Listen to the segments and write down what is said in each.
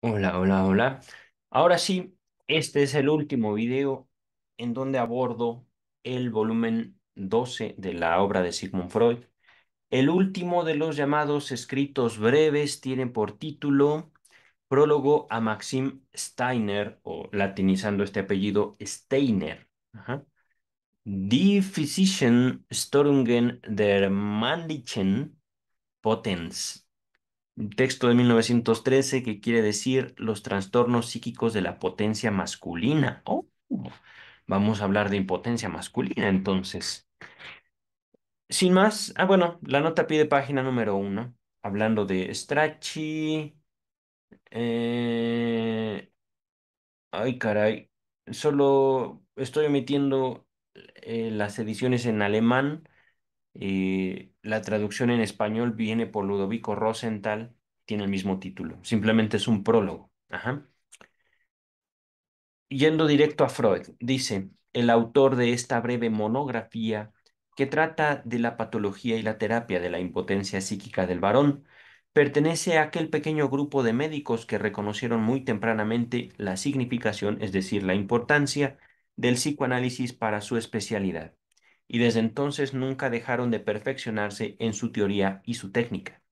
Hola, hola, hola. Ahora sí, este es el último video en donde abordo el volumen 12 de la obra de Sigmund Freud. El último de los llamados escritos breves tiene por título Prólogo a Maxim Steiner, o latinizando este apellido, Steiner. Ajá. Die Physischen der männlichen Potenz. Un texto de 1913 que quiere decir los trastornos psíquicos de la potencia masculina. Oh, vamos a hablar de impotencia masculina entonces. Sin más, bueno, la nota pide página número uno, hablando de Strachey. eh, Ay, caray, solo estoy omitiendo las ediciones en alemán. La traducción en español viene por Ludovico Rosenthal, tiene el mismo título, simplemente es un prólogo. Ajá. Yendo directo a Freud, dice el autor de esta breve monografía que trata de la patología y la terapia de la impotencia psíquica del varón, pertenece a aquel pequeño grupo de médicos que reconocieron muy tempranamente la significación, es decir, la importancia del psicoanálisis para su especialidad, y desde entonces nunca dejaron de perfeccionarse en su teoría y su técnica.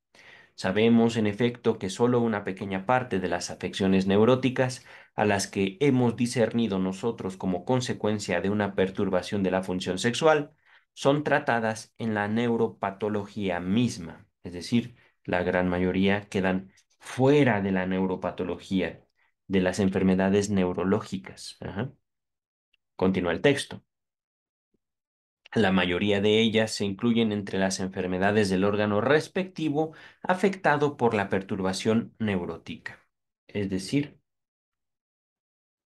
Sabemos, en efecto, que sólo una pequeña parte de las afecciones neuróticas a las que hemos discernido nosotros como consecuencia de una perturbación de la función sexual son tratadas en la neuropatología misma, es decir, la gran mayoría quedan fuera de la neuropatología, de las enfermedades neurológicas. Ajá. Continúa el texto. La mayoría de ellas se incluyen entre las enfermedades del órgano respectivo afectado por la perturbación neurótica. Es decir,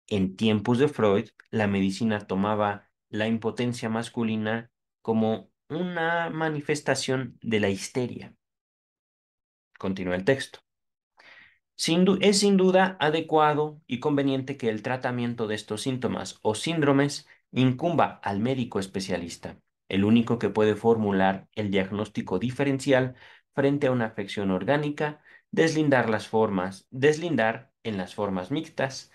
en tiempos de Freud, la medicina tomaba la impotencia masculina como una manifestación de la histeria. Continúa el texto. Es sin duda adecuado y conveniente que el tratamiento de estos síntomas o síndromes incumba al médico especialista, el único que puede formular el diagnóstico diferencial frente a una afección orgánica, deslindar en las formas mixtas,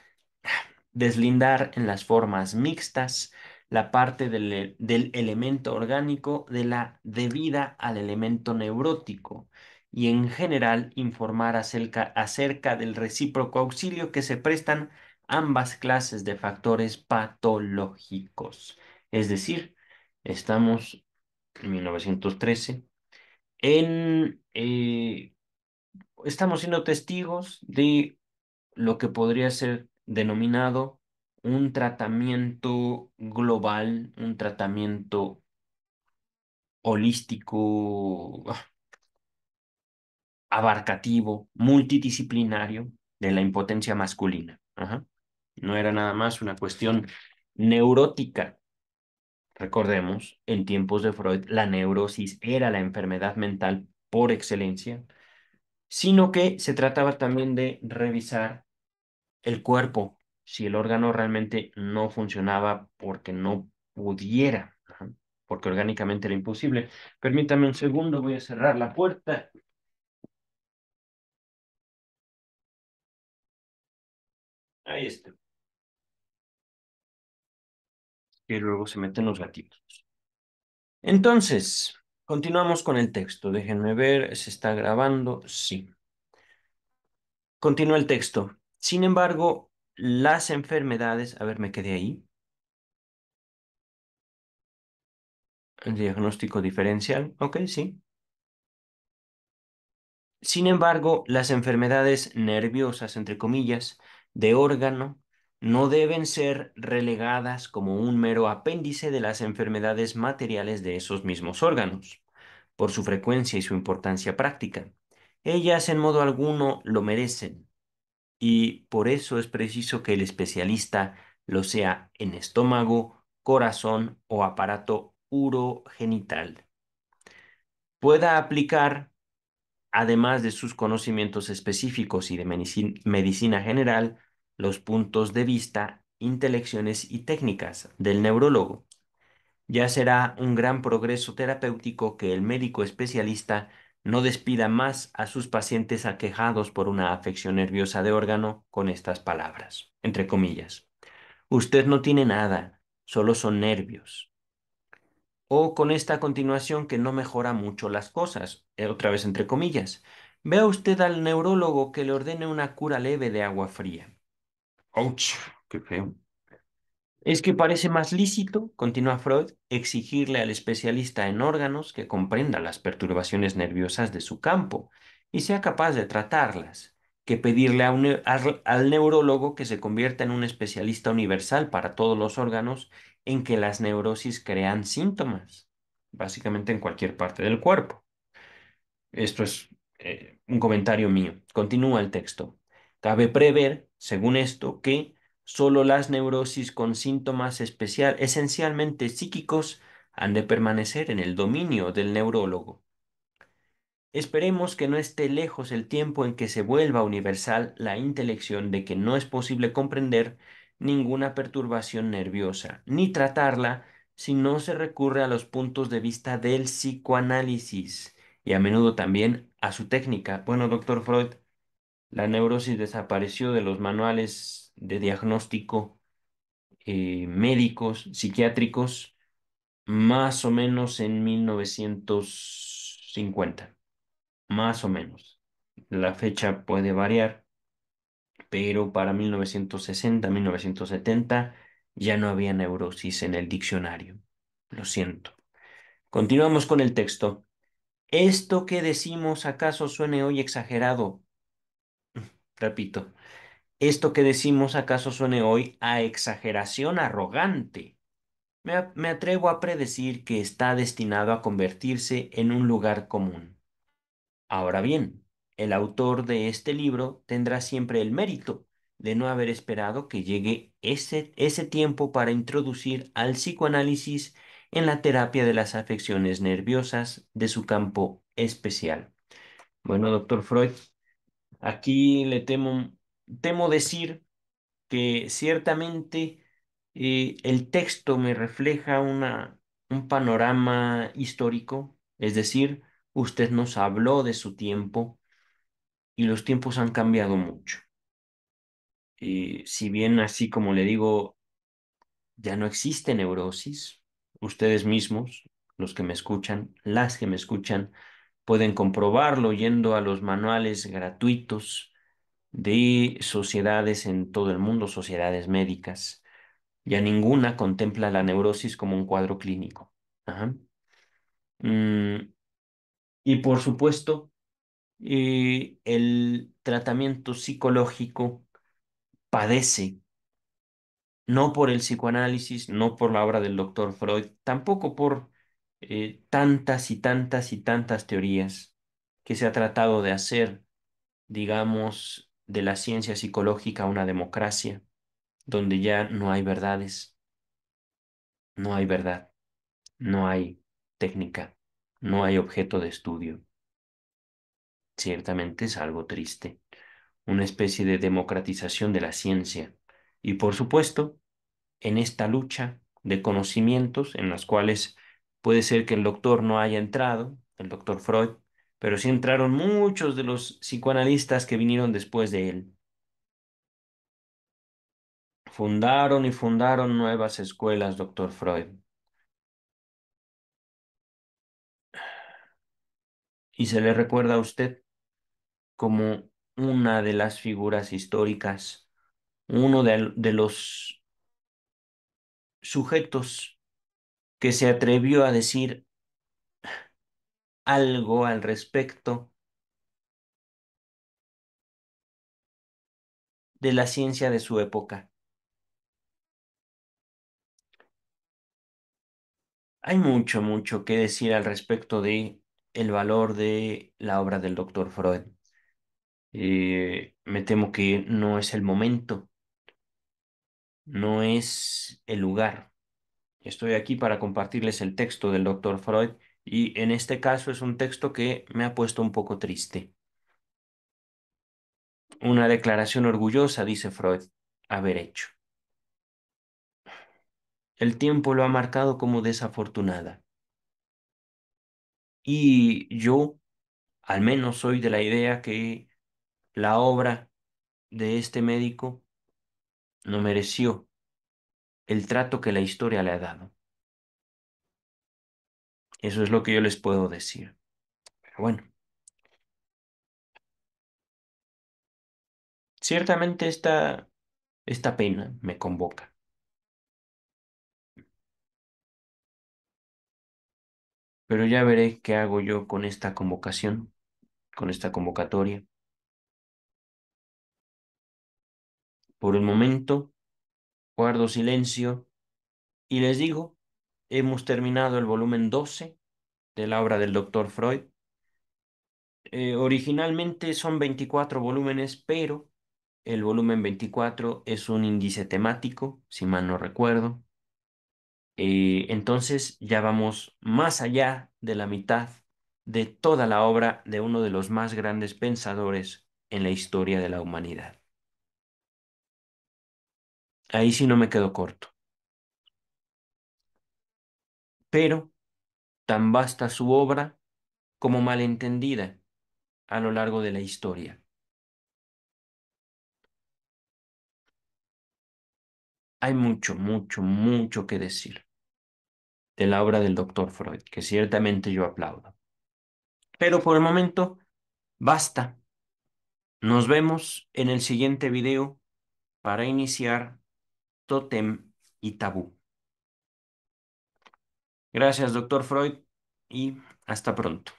deslindar en las formas mixtas la parte del elemento orgánico de la debida al elemento neurótico y en general informar acerca del recíproco auxilio que se prestan ambas clases de factores patológicos. Es decir, estamos en 1913 en, estamos siendo testigos de lo que podría ser denominado un tratamiento global, un tratamiento holístico, abarcativo, multidisciplinario de la impotencia masculina. Ajá. No era nada más una cuestión neurótica. Recordemos, en tiempos de Freud, la neurosis era la enfermedad mental por excelencia, sino que se trataba también de revisar el cuerpo, si el órgano realmente no funcionaba porque no pudiera, ajá, porque orgánicamente era imposible. Permítame un segundo, voy a cerrar la puerta. Ahí está. Y luego se meten los gatitos. Entonces, continuamos con el texto. Déjenme ver, ¿se está grabando? Sí. Continúa el texto. Sin embargo, las enfermedades, a ver, me quedé ahí. El diagnóstico diferencial, ok, sí. Sin embargo, las enfermedades nerviosas, entre comillas, de órgano, no deben ser relegadas como un mero apéndice de las enfermedades materiales de esos mismos órganos, por su frecuencia y su importancia práctica. Ellas en modo alguno lo merecen, y por eso es preciso que el especialista lo sea en estómago, corazón o aparato urogenital. Pueda aplicar, además de sus conocimientos específicos y de medicina general, los puntos de vista, intelecciones y técnicas del neurólogo. Ya será un gran progreso terapéutico que el médico especialista No despida más a sus pacientes aquejados por una afección nerviosa de órgano con estas palabras, entre comillas. Usted no tiene nada, solo son nervios. O con esta continuación que no mejora mucho las cosas, otra vez entre comillas. Vea usted al neurólogo que le ordene una cura leve de agua fría. ¡Auch! ¡Qué feo! Es que parece más lícito, continúa Freud, exigirle al especialista en órganos que comprenda las perturbaciones nerviosas de su campo y sea capaz de tratarlas, que pedirle a al neurólogo que se convierta en un especialista universal para todos los órganos en que las neurosis crean síntomas, básicamente en cualquier parte del cuerpo. Esto es un comentario mío. Continúa el texto. Cabe prever, según esto, que solo las neurosis con síntomas esencialmente psíquicos han de permanecer en el dominio del neurólogo. Esperemos que no esté lejos el tiempo en que se vuelva universal la intelección de que no es posible comprender ninguna perturbación nerviosa, ni tratarla si no se recurre a los puntos de vista del psicoanálisis y a menudo también a su técnica. Bueno, doctor Freud, la neurosis desapareció de los manuales de diagnóstico médicos, psiquiátricos, más o menos en 1950 más o menos. La fecha puede variar, pero para 1960, 1970 ya no había neurosis en el diccionario. Lo siento. Continuamos con el texto. ¿Esto que decimos acaso suene hoy exagerado? Repito, ¿esto que decimos acaso suene hoy a exageración arrogante? Me atrevo a predecir que está destinado a convertirse en un lugar común. Ahora bien, el autor de este libro tendrá siempre el mérito de no haber esperado que llegue ese tiempo para introducir al psicoanálisis en la terapia de las afecciones nerviosas de su campo especial. Bueno, doctor Freud, aquí temo decir que ciertamente el texto me refleja un panorama histórico, es decir, usted nos habló de su tiempo y los tiempos han cambiado mucho. Si bien así como le digo, ya no existe neurosis, ustedes mismos, los que me escuchan, las que me escuchan, pueden comprobarlo yendo a los manuales gratuitos de sociedades en todo el mundo, sociedades médicas. Ya ninguna contempla la neurosis como un cuadro clínico. Ajá. Mm, y por supuesto, el tratamiento psicológico padece, no por el psicoanálisis, no por la obra del doctor Freud, tampoco por tantas y tantas y tantas teorías que se ha tratado de hacer, digamos, de la ciencia psicológica una democracia, donde ya no hay verdades, no hay verdad, no hay técnica, no hay objeto de estudio. Ciertamente es algo triste, una especie de democratización de la ciencia. Y por supuesto, en esta lucha de conocimientos en las cuales puede ser que el doctor no haya entrado, el doctor Freud, pero sí entraron muchos de los psicoanalistas que vinieron después de él. Fundaron y fundaron nuevas escuelas, doctor Freud. Y se le recuerda a usted como una de las figuras históricas, uno de los sujetos que se atrevió a decir algo al respecto de la ciencia de su época. Hay mucho, mucho que decir al respecto de el valor de la obra del doctor Freud. Me temo que no es el momento, no es el lugar. Estoy aquí para compartirles el texto del doctor Freud y en este caso es un texto que me ha puesto un poco triste. Una declaración orgullosa, dice Freud, haber hecho. El tiempo lo ha marcado como desafortunada. Y yo Al menos soy de la idea que la obra de este médico no mereció el trato que la historia le ha dado. Eso es lo que yo les puedo decir. Pero bueno, ciertamente esta pena me convoca. Pero ya veré qué hago yo con esta convocación, con esta convocatoria. Por el momento, guardo silencio y les digo, hemos terminado el volumen 12 de la obra del doctor Freud. Originalmente son 24 volúmenes, pero el volumen 24 es un índice temático, si mal no recuerdo. Entonces ya vamos más allá de la mitad de toda la obra de uno de los más grandes pensadores en la historia de la humanidad. Ahí sí no me quedo corto. Pero tan vasta su obra como malentendida a lo largo de la historia. Hay mucho, mucho, mucho que decir de la obra del doctor Freud, que ciertamente yo aplaudo. Pero por el momento, basta. Nos vemos en el siguiente video para iniciar Tótem y Tabú. Gracias, doctor Freud, y hasta pronto.